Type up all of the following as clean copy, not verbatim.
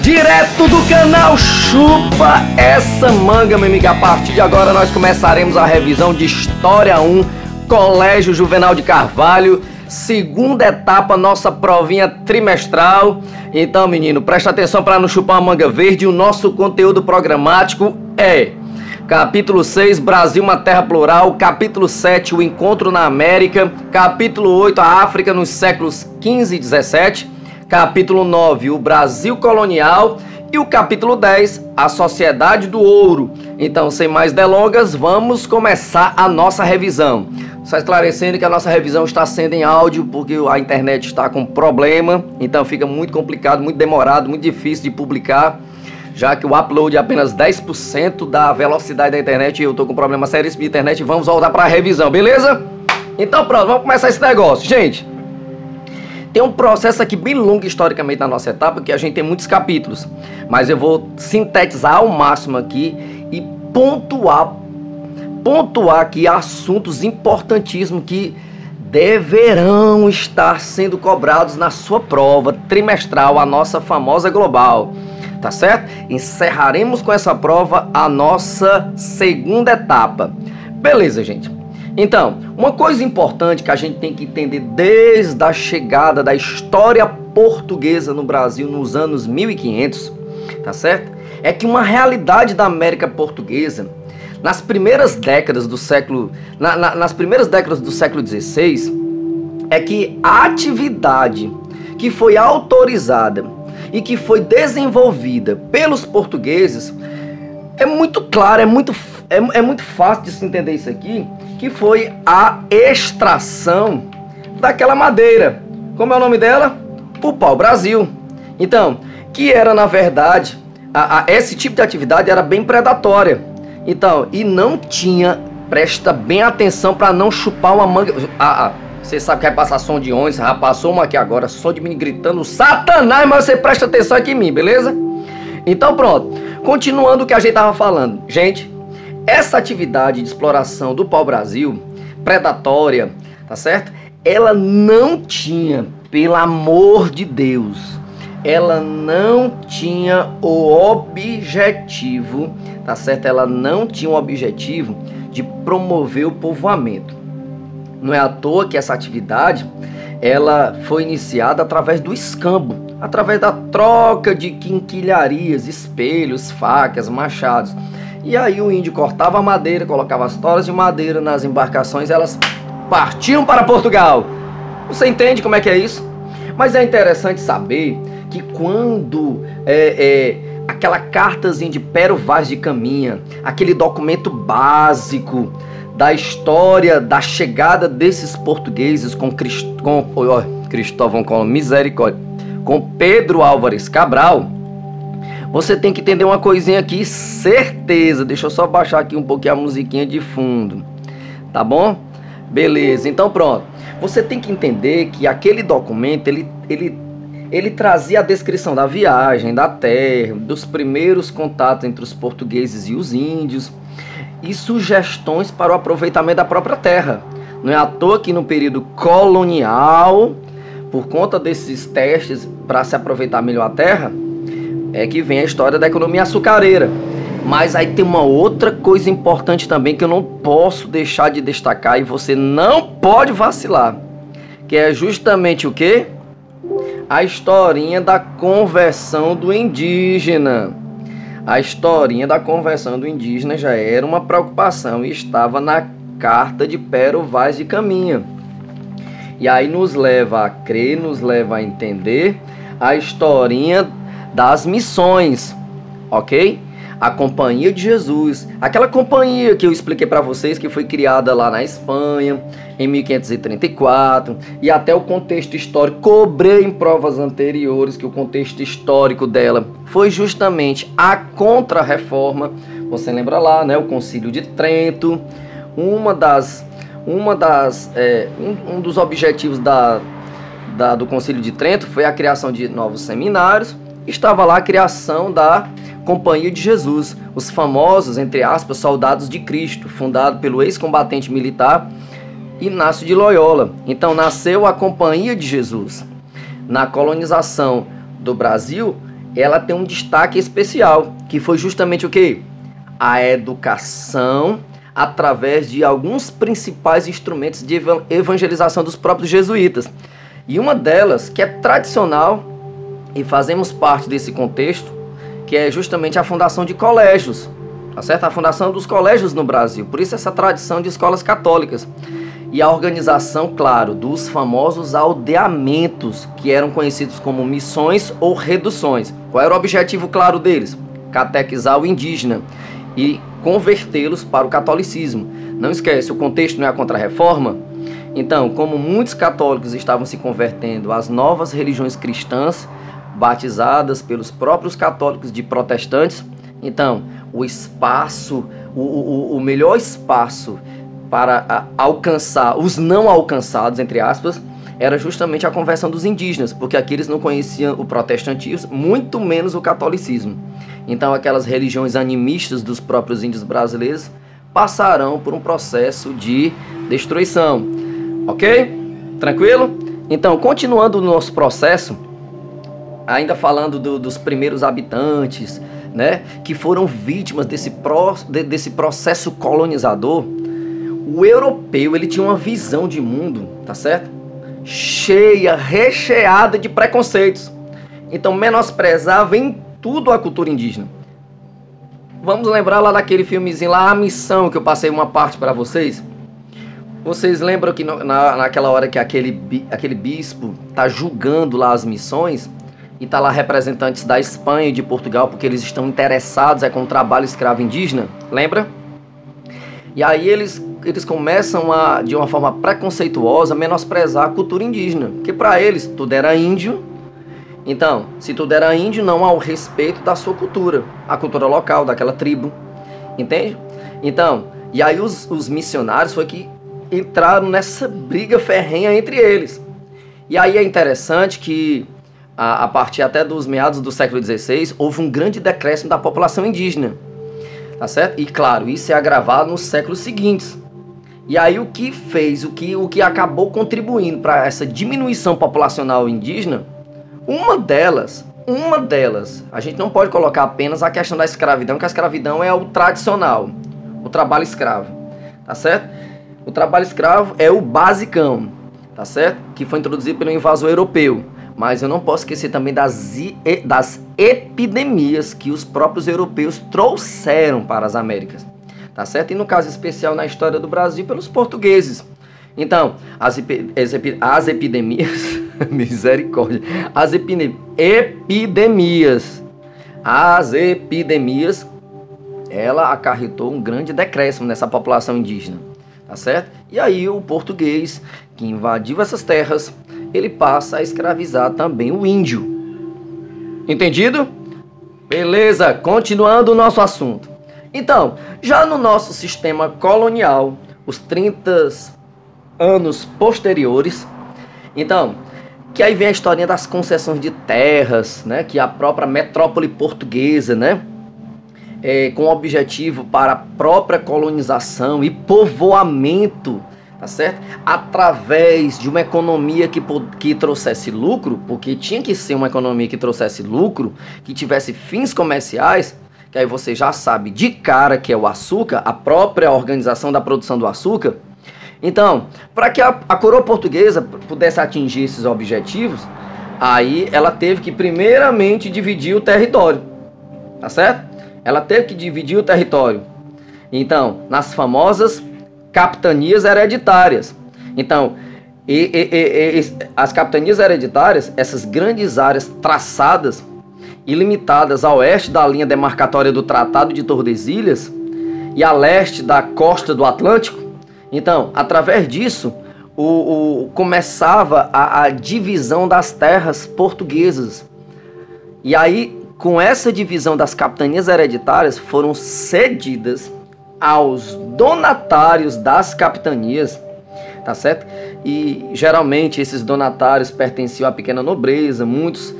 Direto do canal Chupa Essa Manga, meu amigo. A partir de agora nós começaremos a revisão de História 1, Colégio Juvenal de Carvalho, segunda etapa, nossa provinha trimestral. Então, menino, presta atenção para não chupar uma manga verde. O nosso conteúdo programático é capítulo 6, Brasil, uma terra plural. Capítulo 7, o encontro na América. Capítulo 8, a África nos séculos 15 e 17. Capítulo 9, o Brasil colonial. E o capítulo 10, a Sociedade do Ouro. Então, sem mais delongas, vamos começar a nossa revisão. Só esclarecendo que a nossa revisão está sendo em áudio, porque a internet está com problema. Então fica muito complicado, muito demorado, muito difícil de publicar, já que o upload é apenas 10% da velocidade da internet e eu estou com problema seríssimo de internet. Vamos voltar para a revisão, beleza? Então pronto, vamos começar esse negócio. Gente, tem um processo aqui bem longo historicamente na nossa etapa, que a gente tem muitos capítulos, mas eu vou sintetizar ao máximo aqui e pontuar aqui assuntos importantíssimos que deverão estar sendo cobrados na sua prova trimestral, a nossa famosa global, tá certo? Encerraremos com essa prova a nossa segunda etapa. Beleza, gente? Então, uma coisa importante que a gente tem que entender desde a chegada da história portuguesa no Brasil nos anos 1500, tá certo? É que uma realidade da América Portuguesa, nas primeiras décadas do século XVI, é que a atividade que foi autorizada e que foi desenvolvida pelos portugueses é muito clara, é muito fácil de se entender isso aqui, que foi a extração daquela madeira. Como é o nome dela? O pau-brasil. Então, que era, na verdade, esse tipo de atividade era bem predatória. Então, e não tinha, presta bem atenção para não chupar uma manga. Você sabe que vai passar som de ônibus, já passou uma aqui agora, som de menino gritando, Satanás, mas você presta atenção aqui em mim, beleza? Então pronto, continuando o que a gente tava falando. Gente, essa atividade de exploração do pau-brasil, predatória, tá certo? Ela não tinha, pelo amor de Deus, ela não tinha o objetivo, tá certo? Ela não tinha o objetivo de promover o povoamento. Não é à toa que essa atividade, ela foi iniciada através do escambo, através da troca de quinquilharias, espelhos, facas, machados. E aí o índio cortava a madeira, colocava as toras de madeira nas embarcações, elas partiam para Portugal. Você entende como é que é isso? Mas é interessante saber que quando aquela cartazinha de Pero Vaz de Caminha, aquele documento básico da história da chegada desses portugueses com Cristóvão Colombo, misericórdia, com Pedro Álvares Cabral, você tem que entender uma coisinha aqui, certeza. Deixa eu só baixar aqui um pouquinho a musiquinha de fundo, tá bom? Beleza, então pronto. Você tem que entender que aquele documento, ele trazia a descrição da viagem, da terra, dos primeiros contatos entre os portugueses e os índios e sugestões para o aproveitamento da própria terra. Não é à toa que no período colonial, por conta desses testes para se aproveitar melhor a terra, é que vem a história da economia açucareira. Mas aí tem uma outra coisa importante também que eu não posso deixar de destacar e você não pode vacilar, que é justamente o quê? A historinha da conversão do indígena. A historinha da conversão do indígena já era uma preocupação e estava na carta de Pero Vaz de Caminha. E aí nos leva a crer, nos leva a entender a historinha das missões, ok? A Companhia de Jesus, aquela companhia que eu expliquei para vocês que foi criada lá na Espanha em 1534 e até o contexto histórico, cobrei em provas anteriores que o contexto histórico dela foi justamente a Contra-Reforma. Você lembra lá, né? O Concílio de Trento, um dos objetivos do Concílio de Trento foi a criação de novos seminários. Estava lá a criação da Companhia de Jesus, os famosos, entre aspas, soldados de Cristo, fundado pelo ex-combatente militar Inácio de Loyola. Então nasceu a Companhia de Jesus. Na colonização do Brasil, ela tem um destaque especial, que foi justamente o quê? A educação através de alguns principais instrumentos de evangelização dos próprios jesuítas. E uma delas, que é tradicional, e fazemos parte desse contexto, que é justamente a fundação de colégios, tá certo? A fundação dos colégios no Brasil, por isso essa tradição de escolas católicas. E a organização, claro, dos famosos aldeamentos, que eram conhecidos como missões ou reduções. Qual era o objetivo claro deles? Catequizar o indígena e convertê-los para o catolicismo. Não esquece, o contexto não é a Contra-Reforma? Então, como muitos católicos estavam se convertendo às novas religiões cristãs, batizadas pelos próprios católicos de protestantes, então, o espaço, o melhor espaço para alcançar os não alcançados, entre aspas, era justamente a conversão dos indígenas, porque aqui eles não conheciam o protestantismo, muito menos o catolicismo. Então aquelas religiões animistas dos próprios índios brasileiros passarão por um processo de destruição. Ok? Tranquilo? Então, continuando o nosso processo, ainda falando dos primeiros habitantes, né, que foram vítimas desse processo colonizador, o europeu, ele tinha uma visão de mundo, tá certo? Cheia, recheada de preconceitos. Então menosprezava em tudo a cultura indígena. Vamos lembrar lá daquele filmezinho lá, A Missão, que eu passei uma parte para vocês. Vocês lembram que naquela hora que aquele bispo tá julgando lá as missões, e tá lá representantes da Espanha e de Portugal, porque eles estão interessados com o trabalho escravo indígena, lembra? E aí eles começam a, de uma forma preconceituosa, menosprezar a cultura indígena, porque para eles tudo era índio. Então, se tudo era índio, não há o respeito da sua cultura, a cultura local, daquela tribo, entende? Então, e aí os missionários foi que entraram nessa briga ferrenha entre eles. E aí é interessante que a partir até dos meados do século XVI, houve um grande decréscimo da população indígena, tá certo? E claro, isso é agravado nos séculos seguintes. E aí o que fez, o que acabou contribuindo para essa diminuição populacional indígena, uma delas, a gente não pode colocar apenas a questão da escravidão, que a escravidão é o tradicional, o trabalho escravo, tá certo? O trabalho escravo é o basicão, tá certo? Que foi introduzido pelo invasor europeu. Mas eu não posso esquecer também das epidemias que os próprios europeus trouxeram para as Américas, tá certo? E no caso especial na história do Brasil, pelos portugueses. Então, as epidemias, misericórdia, as epidemias, ela acarretou um grande decréscimo nessa população indígena, tá certo? E aí o português, que invadiu essas terras, ele passa a escravizar também o índio. Entendido? Beleza, continuando o nosso assunto. Então, já no nosso sistema colonial, os 30 anos posteriores, então, que aí vem a historinha das concessões de terras, né, que a própria metrópole portuguesa, né, com objetivo para a própria colonização e povoamento, tá certo? Através de uma economia que trouxesse lucro, porque tinha que ser uma economia que trouxesse lucro, que tivesse fins comerciais, que aí você já sabe de cara que é o açúcar, a própria organização da produção do açúcar. Então, para que a coroa portuguesa pudesse atingir esses objetivos, aí ela teve que primeiramente dividir o território, tá certo? Ela teve que dividir o território. Então, nas famosas capitanias hereditárias. Então, as capitanias hereditárias, essas grandes áreas traçadas e limitadas a oeste da linha demarcatória do Tratado de Tordesilhas e a leste da costa do Atlântico. Então, através disso, começava a divisão das terras portuguesas. E aí, com essa divisão das capitanias hereditárias, foram cedidas aos donatários das capitanias, tá certo? E geralmente esses donatários pertenciam à pequena nobreza, muitos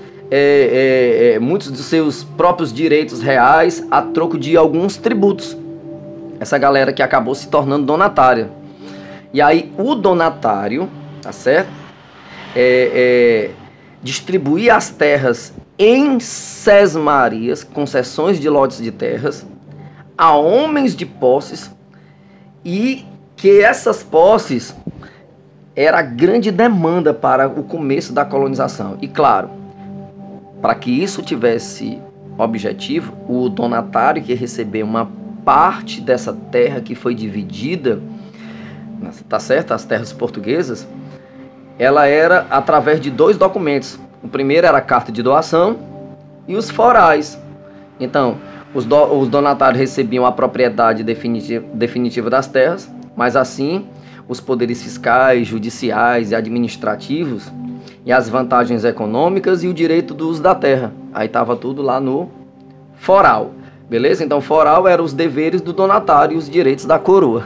dos seus próprios direitos reais a troco de alguns tributos. Essa galera que acabou se tornando donatária. E aí o donatário, tá certo? Distribuía as terras em sesmarias, concessões de lotes de terras, a homens de posses, e que essas posses era a grande demanda para o começo da colonização. E claro, para que isso tivesse objetivo, o donatário que recebeu uma parte dessa terra que foi dividida, tá certo? As terras portuguesas, ela era através de 2 documentos. O primeiro era a carta de doação e os forais. Então, os donatários recebiam a propriedade definitiva das terras, mas assim, os poderes fiscais, judiciais e administrativos e as vantagens econômicas e o direito do uso da terra. Aí estava tudo lá no foral, beleza? Então, foral eram os deveres do donatário e os direitos da coroa.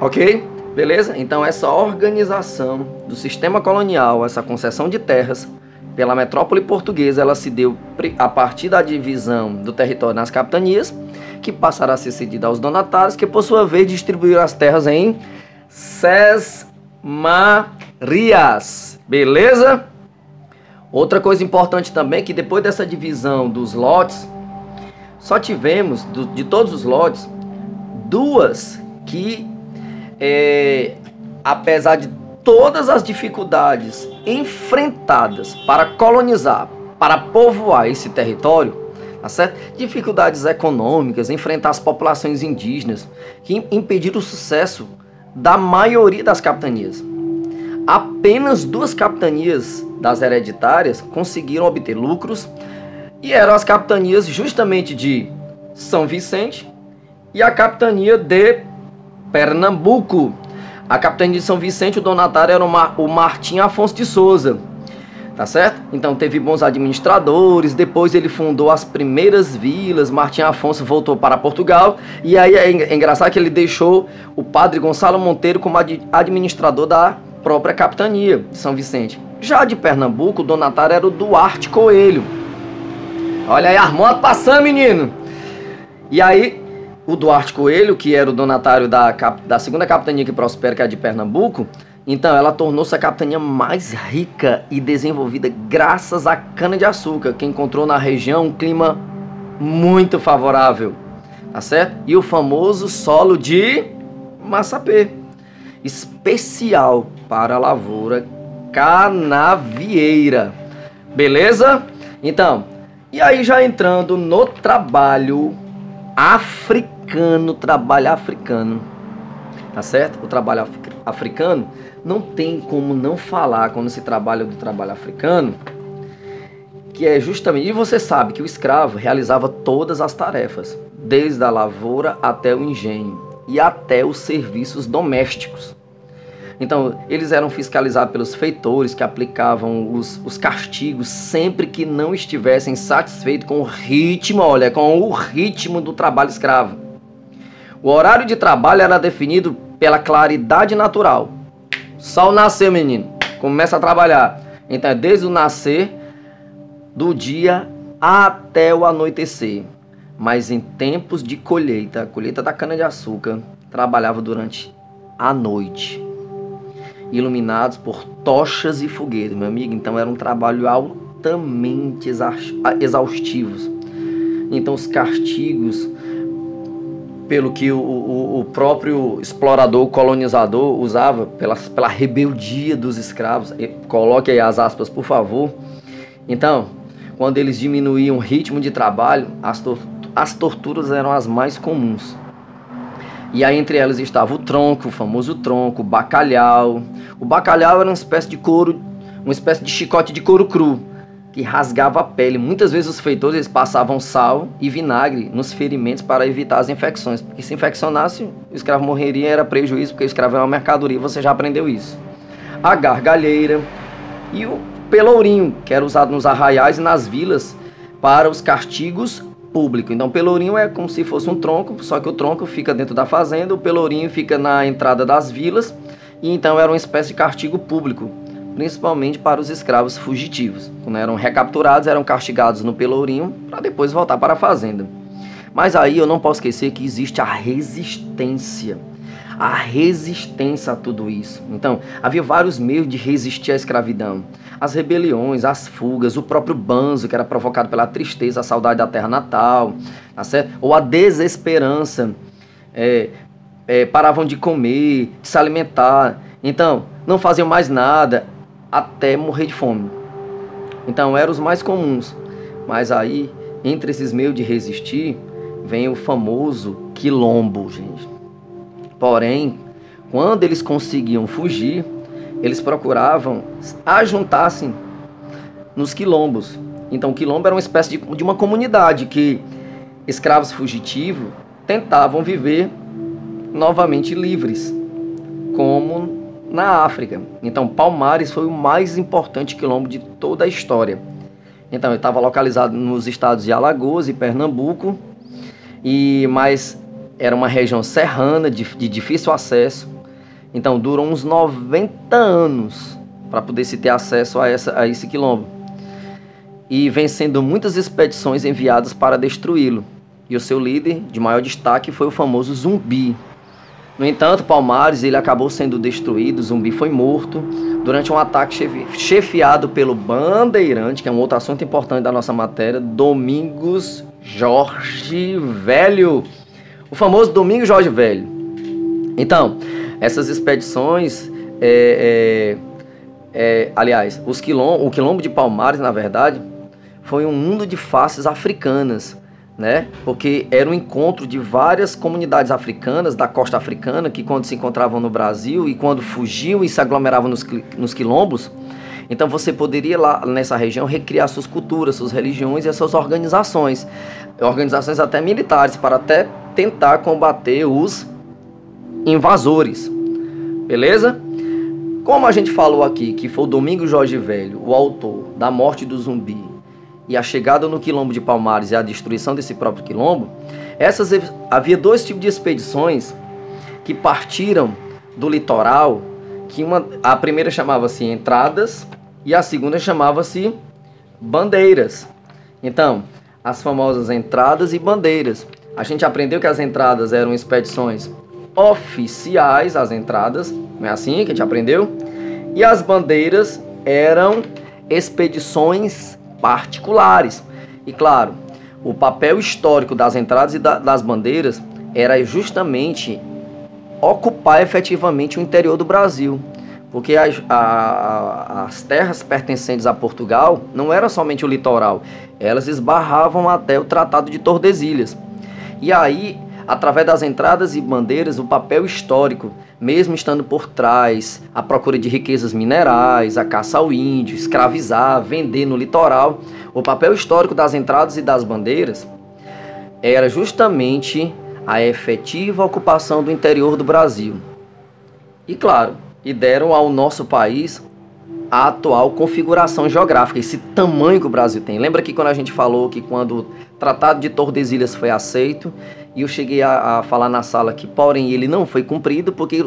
Ok? Beleza? Então, essa organização do sistema colonial, essa concessão de terras pela metrópole portuguesa, ela se deu a partir da divisão do território nas capitanias, que passaram a ser cedida aos donatários, que por sua vez distribuíram as terras em sesmarias. Beleza? Outra coisa importante também é que depois dessa divisão dos lotes, só tivemos, de todos os lotes, 2 que, apesar de todas as dificuldades enfrentadas para colonizar, para povoar esse território, tá certo? Dificuldades econômicas, enfrentar as populações indígenas, que impediram o sucesso da maioria das capitanias. Apenas 2 capitanias das hereditárias conseguiram obter lucros, e eram as capitanias justamente de São Vicente e a capitania de Pernambuco. A capitania de São Vicente, o donatário era o Martim Afonso de Souza, tá certo? Então teve bons administradores, depois ele fundou as primeiras vilas, Martim Afonso voltou para Portugal, e aí é engraçado que ele deixou o padre Gonçalo Monteiro como administrador da própria capitania de São Vicente. Já de Pernambuco, o donatário era o Duarte Coelho. Olha aí as motos passando, menino! E aí, o Duarte Coelho, que era o donatário da segunda capitania que prospera, que é a de Pernambuco, então ela tornou-se a capitania mais rica e desenvolvida graças à cana-de-açúcar, que encontrou na região um clima muito favorável, tá certo? E o famoso solo de Massapê, especial para a lavoura canavieira. Beleza? Então, e aí já entrando no trabalho africano, tá certo? O trabalho africano, não tem como não falar quando se trabalha do trabalho africano, que é justamente, e você sabe que o escravo realizava todas as tarefas, desde a lavoura até o engenho e até os serviços domésticos. Então, eles eram fiscalizados pelos feitores, que aplicavam os castigos sempre que não estivessem satisfeitos com o ritmo, olha, com o ritmo do trabalho escravo. O horário de trabalho era definido pela claridade natural. Sol nasceu, menino, começa a trabalhar. Então, é desde o nascer do dia até o anoitecer. Mas em tempos de colheita, a colheita da cana-de-açúcar, trabalhava durante a noite, iluminados por tochas e fogueiras, meu amigo. Então era um trabalho altamente exaustivos. Então os castigos, pelo que o próprio explorador, o colonizador usava, pela rebeldia dos escravos, coloque aí as aspas, por favor. Então, quando eles diminuíam o ritmo de trabalho, as torturas eram as mais comuns. E aí entre elas estava o tronco, o famoso tronco, o bacalhau. O bacalhau era uma espécie de couro, uma espécie de chicote de couro cru, que rasgava a pele. Muitas vezes os feitores eles passavam sal e vinagre nos ferimentos para evitar as infecções. Porque se infeccionasse, o escravo morreria, era prejuízo, porque o escravo é uma mercadoria, você já aprendeu isso. A gargalheira e o pelourinho, que era usado nos arraiais e nas vilas para os castigos público. Então, pelourinho é como se fosse um tronco, só que o tronco fica dentro da fazenda, o pelourinho fica na entrada das vilas, e então era uma espécie de castigo público, principalmente para os escravos fugitivos. Quando eram recapturados, eram castigados no pelourinho para depois voltar para a fazenda. Mas aí eu não posso esquecer que existe a resistência. a resistência a tudo isso. Então, havia vários meios de resistir à escravidão. As rebeliões, as fugas, o próprio banzo, que era provocado pela tristeza, a saudade da terra natal, tá certo? Ou a desesperança. Paravam de comer, de se alimentar. Então, não faziam mais nada até morrer de fome. Então, eram os mais comuns. Mas aí, entre esses meios de resistir, vem o famoso quilombo, gente. Porém, quando eles conseguiam fugir, eles procuravam ajuntar-se nos quilombos. Então, o quilombo era uma espécie de uma comunidade que escravos fugitivos tentavam viver novamente livres, como na África. Então, Palmares foi o mais importante quilombo de toda a história. Então, ele estava localizado nos estados de Alagoas e Pernambuco, mas era uma região serrana, de difícil acesso. Então, durou uns 90 anos para poder se ter acesso a esse quilombo. E vencendo muitas expedições enviadas para destruí-lo. E o seu líder de maior destaque foi o famoso Zumbi. No entanto, Palmares ele acabou sendo destruído, Zumbi foi morto durante um ataque chefiado pelo bandeirante, que é um outro assunto importante da nossa matéria, Domingos Jorge Velho. O famoso Domingos Jorge Velho. Então, essas expedições, aliás, o quilombo de Palmares, na verdade, foi um mundo de faces africanas, né? Porque era um encontro de várias comunidades africanas da costa africana que quando se encontravam no Brasil e quando fugiam e se aglomeravam nos quilombos, então você poderia lá nessa região recriar suas culturas, suas religiões e as suas organizações até militares, para até tentar combater os invasores, beleza? Como a gente falou aqui que foi o Domingos Jorge Velho, o autor da morte do Zumbi, e a chegada no quilombo de Palmares e a destruição desse próprio quilombo, havia dois tipos de expedições que partiram do litoral, a primeira chamava-se Entradas e a segunda chamava-se Bandeiras. Então, as famosas Entradas e Bandeiras. A gente aprendeu que as entradas eram expedições oficiais, as entradas, não é assim que a gente aprendeu? E as bandeiras eram expedições particulares. E claro, o papel histórico das entradas e das bandeiras era justamente ocupar efetivamente o interior do Brasil, porque as terras pertencentes a Portugal não era somente o litoral, elas esbarravam até o Tratado de Tordesilhas. E aí, através das entradas e bandeiras, o papel histórico, mesmo estando por trás, a procura de riquezas minerais, a caça ao índio, escravizar, vender no litoral, o papel histórico das entradas e das bandeiras era justamente a efetiva ocupação do interior do Brasil. E claro, deram ao nosso país a atual configuração geográfica, esse tamanho que o Brasil tem. Lembra que quando a gente falou que quando o Tratado de Tordesilhas foi aceito, e eu cheguei a falar na sala que, porém, ele não foi cumprido, porque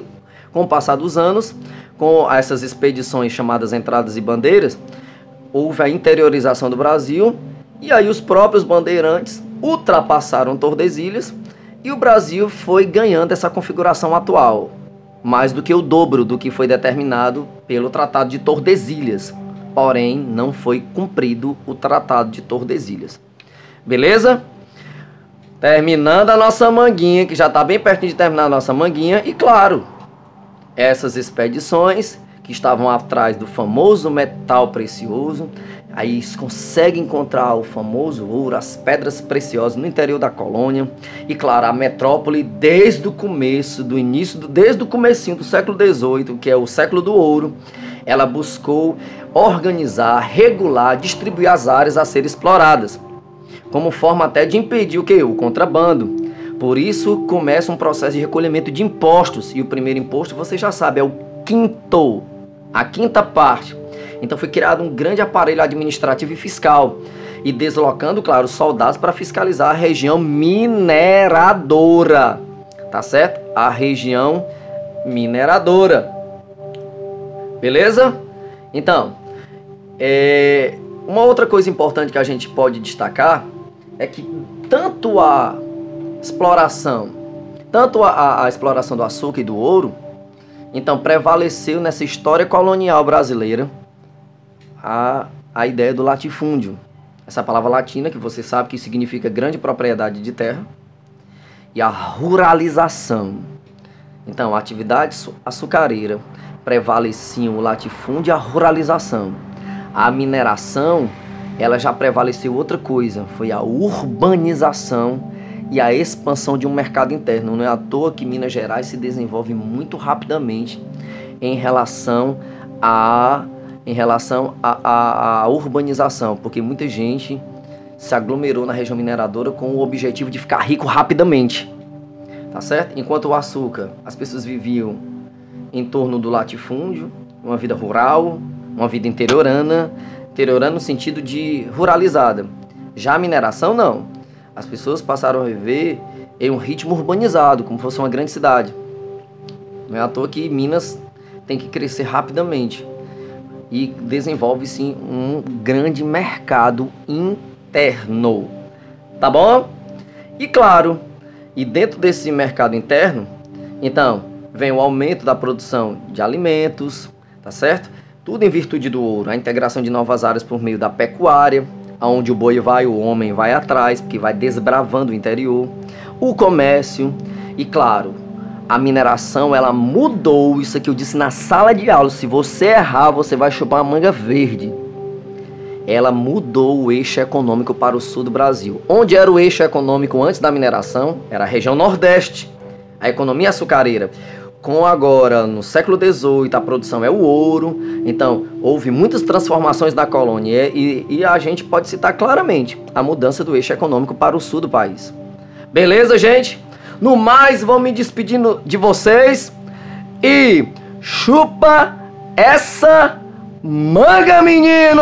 com o passar dos anos, com essas expedições chamadas Entradas e Bandeiras, houve a interiorização do Brasil, e aí os próprios bandeirantes ultrapassaram Tordesilhas, e o Brasil foi ganhando essa configuração atual, mais do que o dobro do que foi determinado pelo Tratado de Tordesilhas. Porém, não foi cumprido o Tratado de Tordesilhas. Beleza? Terminando a nossa manguinha, que já está bem pertinho de terminar a nossa manguinha. E claro, essas expedições que estavam atrás do famoso metal precioso, aí eles conseguem encontrar o famoso ouro, as pedras preciosas no interior da colônia. E claro, a metrópole desde o começo, desde o comecinho do século XVIII, que é o século do ouro, ela buscou organizar, regular, distribuir as áreas a serem exploradas, como forma até de impedir o quê? O contrabando. Por isso começa um processo de recolhimento de impostos, e o primeiro imposto, você já sabe, é o quinto, a quinta parte. Então foi criado um grande aparelho administrativo e fiscal, e deslocando, claro, soldados para fiscalizar a região mineradora, tá certo? A região mineradora. Beleza? Então, uma outra coisa importante que a gente pode destacar é que tanto a exploração tanto a exploração do açúcar e do ouro, então prevaleceu nessa história colonial brasileira a ideia do latifúndio. Essa palavra latina, que você sabe que significa grande propriedade de terra, e a ruralização. Então, a atividade açucareira prevaleciam o latifúndio e a ruralização. A mineração, ela já prevaleceu outra coisa, foi a urbanização e a expansão de um mercado interno. Não é à toa que Minas Gerais se desenvolve muito rapidamente em relação à urbanização, porque muita gente se aglomerou na região mineradora com o objetivo de ficar rico rapidamente, tá certo? Enquanto o açúcar, as pessoas viviam em torno do latifúndio, uma vida rural, uma vida interiorana no sentido de ruralizada. Já a mineração, não. As pessoas passaram a viver em um ritmo urbanizado, como se fosse uma grande cidade. Não é à toa que Minas tem que crescer rapidamente e desenvolve, sim, um grande mercado interno. Tá bom? E claro, e dentro desse mercado interno, então, vem o aumento da produção de alimentos, tá certo? Tudo em virtude do ouro, a integração de novas áreas por meio da pecuária, onde o boi vai, o homem vai atrás, porque vai desbravando o interior, o comércio e, claro, a mineração, ela mudou, isso aqui eu disse na sala de aula, se você errar, você vai chupar uma manga verde. Ela mudou o eixo econômico para o sul do Brasil. Onde era o eixo econômico antes da mineração? Era a região nordeste, a economia açucareira. Com agora, no século XVIII, a produção é o ouro. Então, houve muitas transformações na colônia e a gente pode citar claramente a mudança do eixo econômico para o sul do país. Beleza, gente? No mais, vou me despedindo de vocês e chupa essa manga, menino!